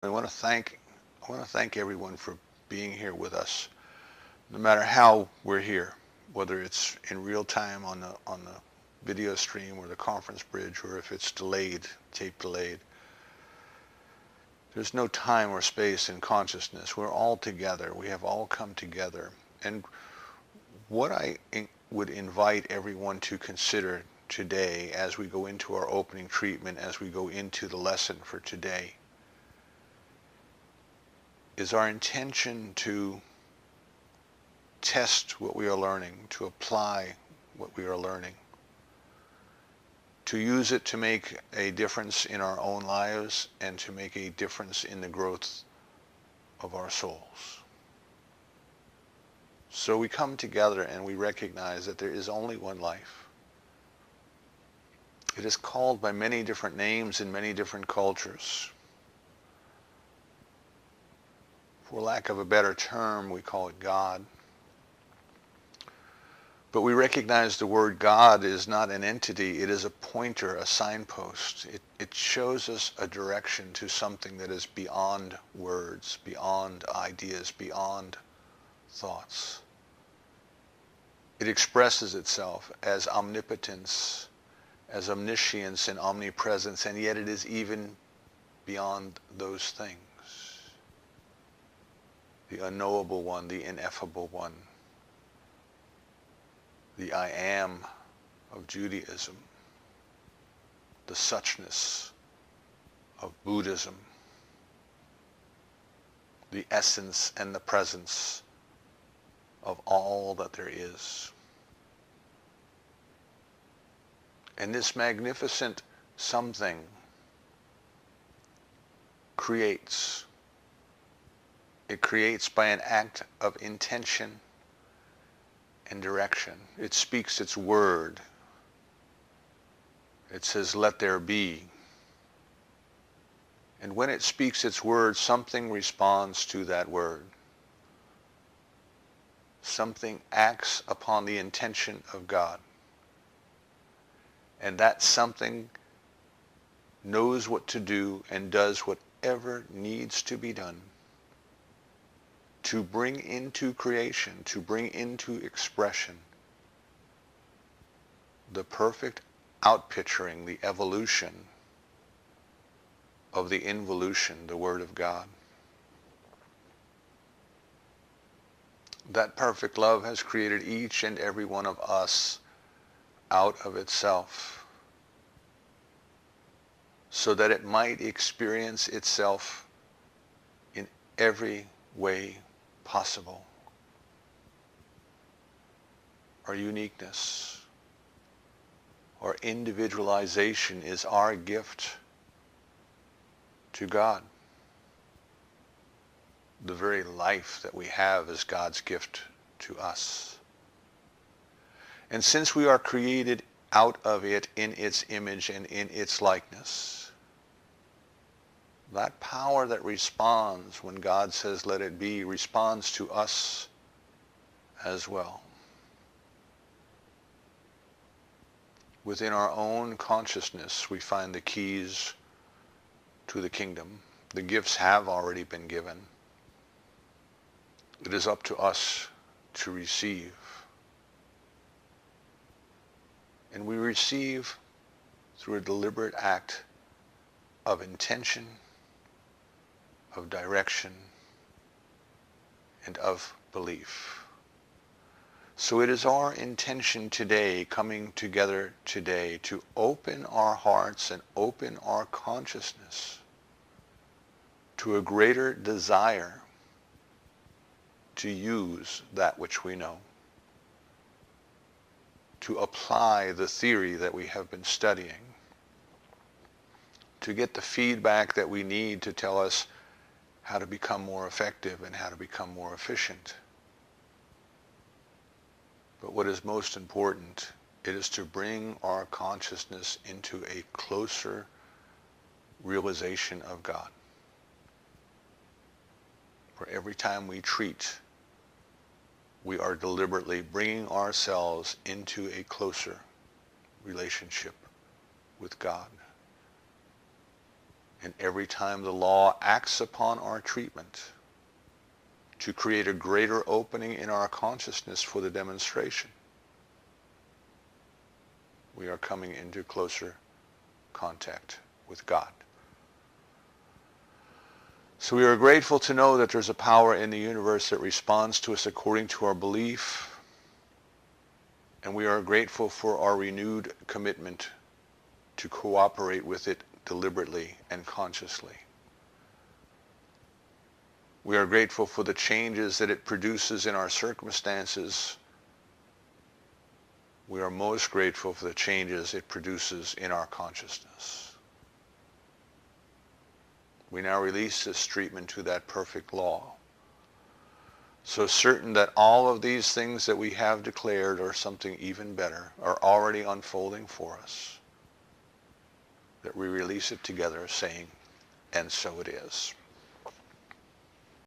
I want to thank I want to thank everyone for being here with us, no matter how we're here, whether it's in real time on the video stream or the conference bridge, or if it's delayed, tape delayed. There's no time or space in consciousness. We're all together. We have all come together. And what I would invite everyone to consider today as we go into our opening treatment, as we go into the lesson for today, is our intention to test what we are learning, to apply what we are learning, to use it to make a difference in our own lives and to make a difference in the growth of our souls. So we come together and we recognize that there is only one life. It is called by many different names in many different cultures. For lack of a better term, we call it God. But we recognize the word God is not an entity. It is a pointer, a signpost. It shows us a direction to something that is beyond words, beyond ideas, beyond thoughts. It expresses itself as omnipotence, as omniscience and omnipresence, and yet it is even beyond those things. The unknowable one, the ineffable one, the I am of Judaism, the suchness of Buddhism, the essence and the presence of all that there is. And this magnificent something creates. It creates by an act of intention and direction. It speaks its word. It says, let there be. And when it speaks its word, something responds to that word. Something acts upon the intention of God. And that something knows what to do and does whatever needs to be done to bring into creation, to bring into expression the perfect outpicturing, the evolution of the involution, the Word of God. That perfect love has created each and every one of us out of itself so that it might experience itself in every way possible. Our uniqueness, our individualization is our gift to God. The very life that we have is God's gift to us. And since we are created out of it in its image and in its likeness, that power that responds when God says, let it be, responds to us as well. Within our own consciousness, we find the keys to the kingdom. The gifts have already been given. It is up to us to receive. And we receive through a deliberate act of intention, of direction, and of belief. So it is our intention today, coming together today, to open our hearts and open our consciousness to a greater desire to use that which we know, to apply the theory that we have been studying, to get the feedback that we need to tell us how to become more effective and how to become more efficient. But what is most important, it is to bring our consciousness into a closer realization of God. For every time we treat, we are deliberately bringing ourselves into a closer relationship with God. And every time the law acts upon our treatment to create a greater opening in our consciousness for the demonstration, we are coming into closer contact with God. So we are grateful to know that there's a power in the universe that responds to us according to our belief. And we are grateful for our renewed commitment to cooperate with it deliberately and consciously. We are grateful for the changes that it produces in our circumstances. We are most grateful for the changes it produces in our consciousness. We now release this treatment to that perfect law, so certain that all of these things that we have declared or something even better are already unfolding for us, that we release it together saying, and so it is.